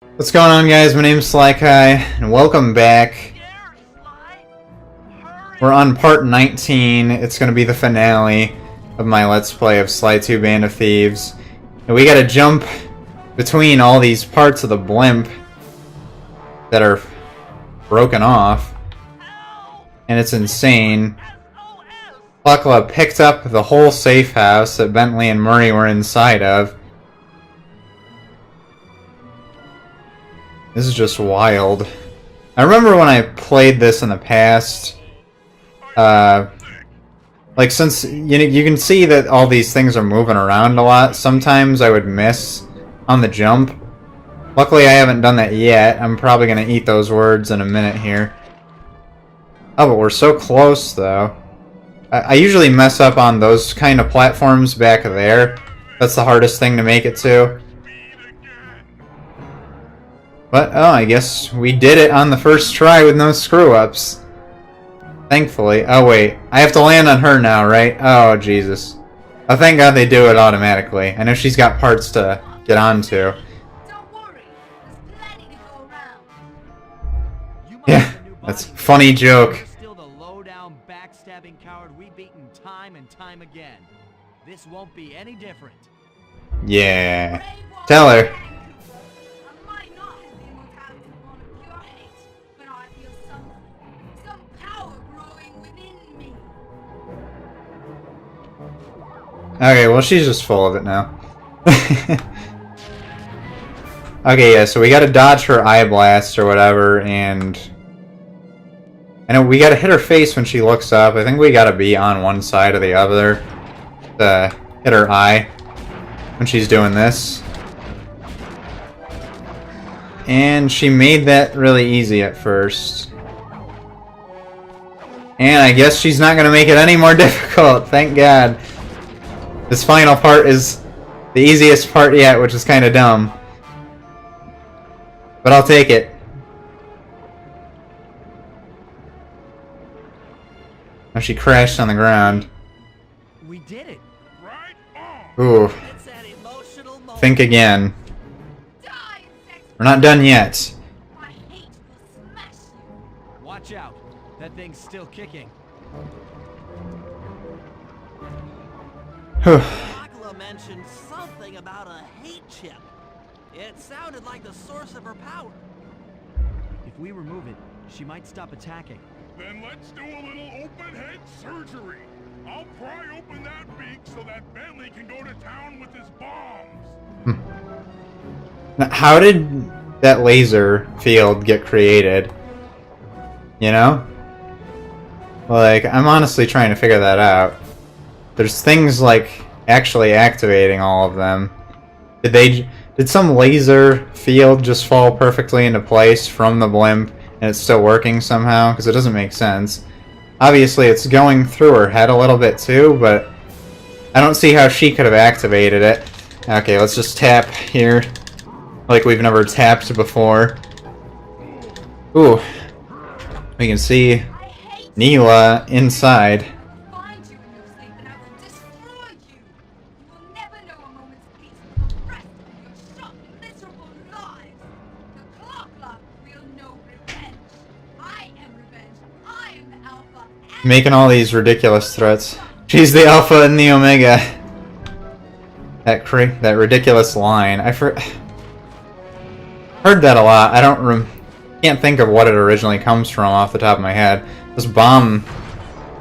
What's going on, guys? My name's SlyKai, and welcome back. We're on part 19. It's going to be the finale of my Let's Play of Sly 2 Band of Thieves. And we gotta jump between all these parts of the blimp that are broken off. And it's insane. Pluckla picked up the whole safe house that Bentley and Murray were inside of. This is just wild. I remember when I played this in the past, like since you can see that all these things are moving around a lot, sometimes I would miss on the jump. Luckily I haven't done that yet. I'm probably going to eat those words in a minute here. Oh, but we're so close though. I usually mess up on those kind of platforms back there. That's the hardest thing to make it to. But, oh, I guess we did it on the first try with no screw-ups. Thankfully. Oh, wait. I have to land on her now, right? Oh, Jesus. Oh, thank God they do it automatically. I know she's got parts to get onto. Don't worry. There's plenty to go around. Yeah, that's a funny joke. Still the low-down, backstabbing coward we've beaten time and time again. This won't be any different. Yeah. Tell her. Okay, well, she's just full of it now. Okay, yeah, so we gotta dodge her eye blast or whatever, and I know we gotta hit her face when she looks up. I think we gotta be on one side or the other to hit her eye when she's doing this. And she made that really easy at first. And I guess she's not gonna make it any more difficult, thank God. This final part is the easiest part yet, which is kind of dumb. But I'll take it. Oh, she crashed on the ground. We did it. Right on. Ooh. It's that emotional moment. Think again. Die, sex. We're not done yet. My hate will smash you. Watch out. That thing's still kicking. Pluckla mentioned something about a hate chip. It sounded like the source of her power. If we remove it, she might stop attacking. Then let's do a little open head surgery. I'll pry open that beak so that Bentley can go to town with his bombs. Now, how did that laser field get created? You know? Like, I'm honestly trying to figure that out. There's things like actually activating all of them. Did some laser field just fall perfectly into place from the blimp and it's still working somehow? Because it doesn't make sense. Obviously it's going through her head a little bit too, but I don't see how she could have activated it. Okay, let's just tap here like we've never tapped before. Ooh. We can see Neela inside. Making all these ridiculous threats. She's the Alpha and the Omega. That ridiculous line. Heard that a lot. I can't think of what it originally comes from off the top of my head. Just bomb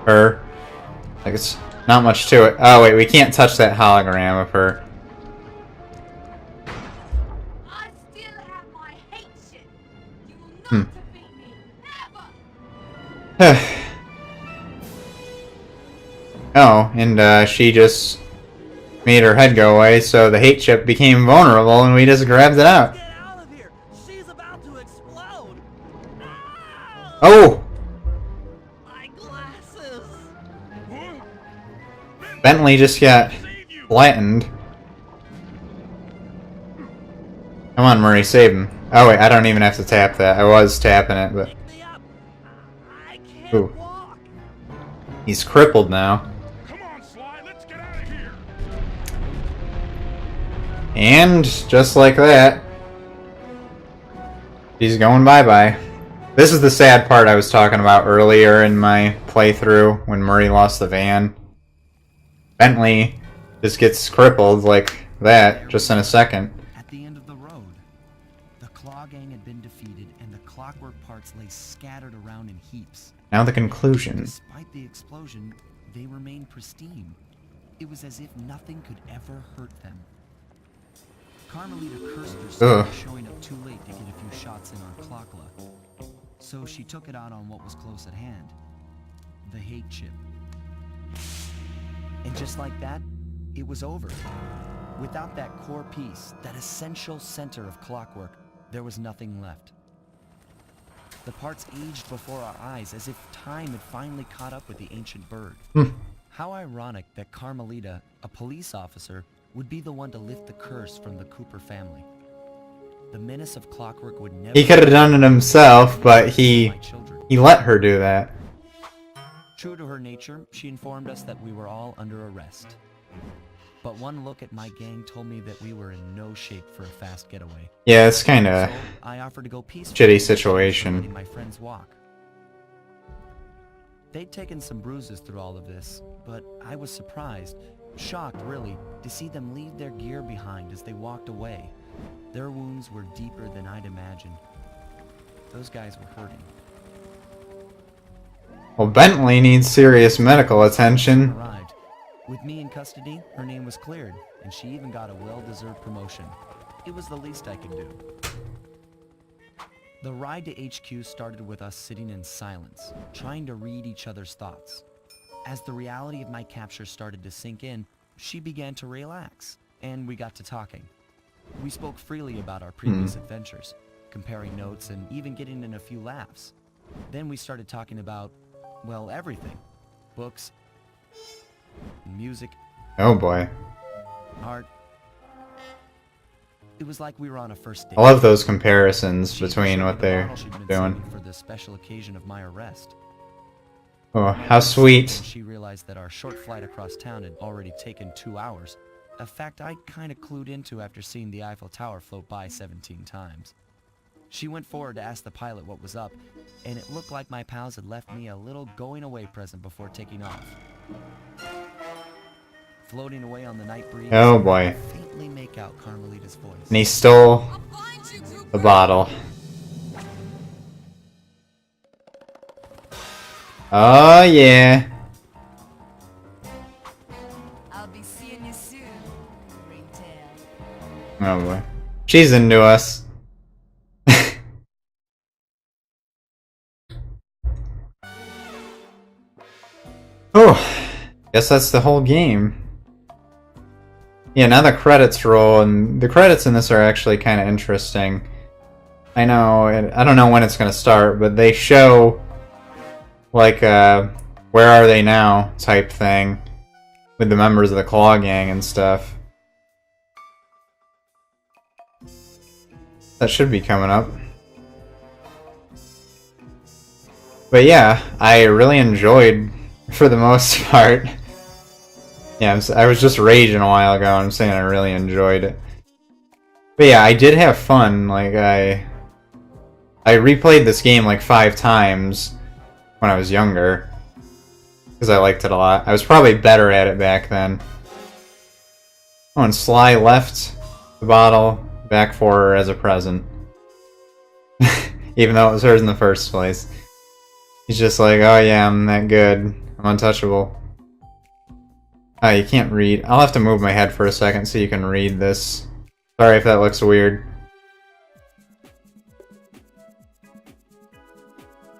her. Like, it's not much to it. Oh wait, we can't touch that hologram of her. I still have my hate shit. You will not defeat me. Never. Oh, and she just made her head go away, so the hate chip became vulnerable, and we just grabbed it out. Get out of here! She's about to explode! Oh! My glasses! Bentley just got flattened. Come on, Murray, save him. Oh wait, I don't even have to tap that. I was tapping it, but... Pick me up! I can't Ooh. walk! He's crippled now. Come on, Sly, let's get out of here. And just like that, She's going bye-bye. This is the sad part I was talking about earlier in my playthrough when Murray lost the van. Bentley just gets crippled like that just in a second. At the end of the road, the Claw Gang had been defeated and the clockwork parts lay scattered around in heaps. Now the conclusion. Despite the explosion, they remained pristine. It was as if nothing could ever hurt them. Carmelita cursed herself for showing up too late to get a few shots in on Clockla. So she took it out on what was close at hand. The hate chip. And just like that, it was over. Without that core piece, that essential center of clockwork, there was nothing left. The parts aged before our eyes as if time had finally caught up with the ancient bird. How ironic that Carmelita, a police officer, would be the one to lift the curse from the Cooper family. The menace of clockwork would never... He could have done it himself, but he let her do that. True to her nature, she informed us that we were all under arrest. But one look at my gang told me that we were in no shape for a fast getaway. Yeah, it's kind of So I offered to go peacefully shitty situation. in my friend's walk. They'd taken some bruises through all of this, but I was surprised, shocked really, to see them leave their gear behind as they walked away. Their wounds were deeper than I'd imagined. Those guys were hurting. Well, Bentley needs serious medical attention. Arrived. With me in custody, her name was cleared, and she even got a well-deserved promotion. It was the least I could do. The ride to HQ started with us sitting in silence, trying to read each other's thoughts. As the reality of my capture started to sink in, she began to relax, and we got to talking. We spoke freely about our previous adventures, comparing notes and even getting in a few laughs. Then we started talking about, well, everything. Books, music, Oh boy. art. It was like we were on a first date. I love those comparisons She between showed what me the they're bottle she'd been doing. saving for the special occasion of my arrest. Oh, how sweet. She realized that our short flight across town had already taken 2 hours, a fact I'd kind of clued into after seeing the Eiffel Tower float by 17 times. She went forward to ask the pilot what was up, and it looked like my pals had left me a little going-away present before taking off. Floating away on the night breeze, Oh boy. I faintly make out Carmelita's voice. And he stole I'll find you, Cooper. the bottle. Oh yeah. I'll be seeing you soon, Ringtail. Oh boy. She's into us. Oh, guess that's the whole game. Yeah, now the credits roll, and the credits in this are actually kind of interesting. I know, I don't know when it's going to start, but they show, like, where are they now type thing with the members of the Claw Gang and stuff. That should be coming up. But yeah, I really enjoyed, for the most part. Yeah, I was just raging a while ago, and I'm saying I really enjoyed it. But yeah, I did have fun. Like, I replayed this game like 5 times when I was younger, because I liked it a lot. I was probably better at it back then. Oh, and Sly left the bottle back for her as a present. Even though it was hers in the first place. He's just like, oh yeah, I'm that good. I'm untouchable. Oh, you can't read. I'll have to move my head for a second so you can read this. Sorry if that looks weird.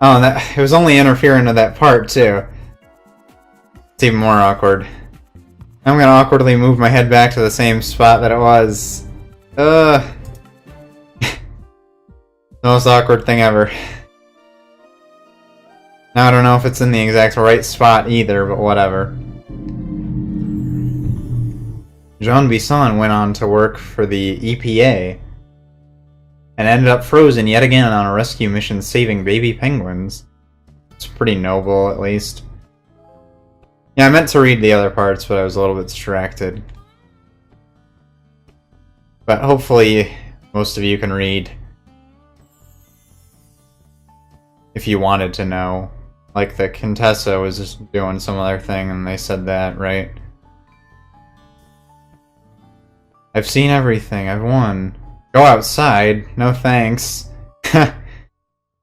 Oh, and that, it was only interfering with that part, too. It's even more awkward. I'm gonna awkwardly move my head back to the same spot that it was. The most awkward thing ever. Now I don't know if it's in the exact right spot either, but whatever. Jean Bisson went on to work for the EPA and ended up frozen yet again on a rescue mission saving baby penguins. It's pretty noble, at least. Yeah, I meant to read the other parts, but I was a little bit distracted. But hopefully most of you can read. if you wanted to know. Like the Contessa was just doing some other thing and they said that, right? I've seen everything, I've won. Go outside, no thanks. Gotta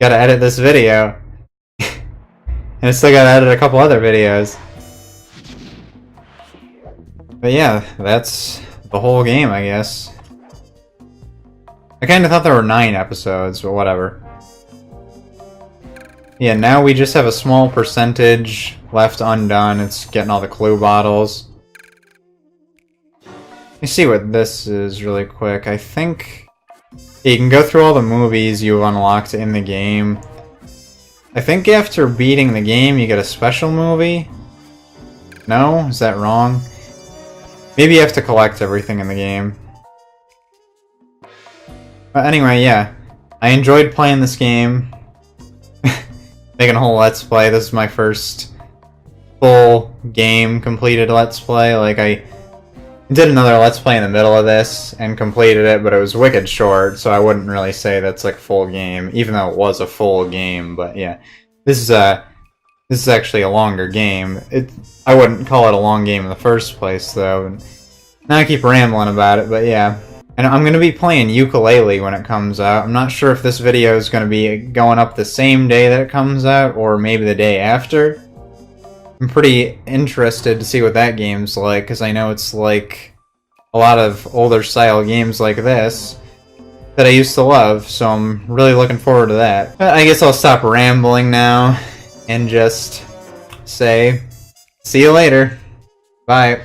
edit this video. And I still gotta edit a couple other videos. But yeah, that's the whole game, I guess. I kinda thought there were 9 episodes, but whatever. Yeah, now we just have a small percentage left undone. It's getting all the clue bottles. Let me see what this is really quick. I think you can go through all the movies you unlocked in the game. I think after beating the game you get a special movie? No? Is that wrong? Maybe you have to collect everything in the game. But anyway, yeah. I enjoyed playing this game. Making a whole Let's Play. This is my first full game completed Let's Play. Like, I did another Let's Play in the middle of this and completed it, but it was wicked short, so I wouldn't really say that's like a full game, even though it was a full game. But yeah, this is actually a longer game. I wouldn't call it a long game in the first place, though. Now I keep rambling about it, but yeah. And I'm going to be playing ukulele when it comes out. I'm not sure if this video is going to be going up the same day that it comes out, or maybe the day after. I'm pretty interested to see what that game's like, because I know it's like a lot of older style games like this that I used to love, so I'm really looking forward to that. But I guess I'll stop rambling now and just say, see you later. Bye.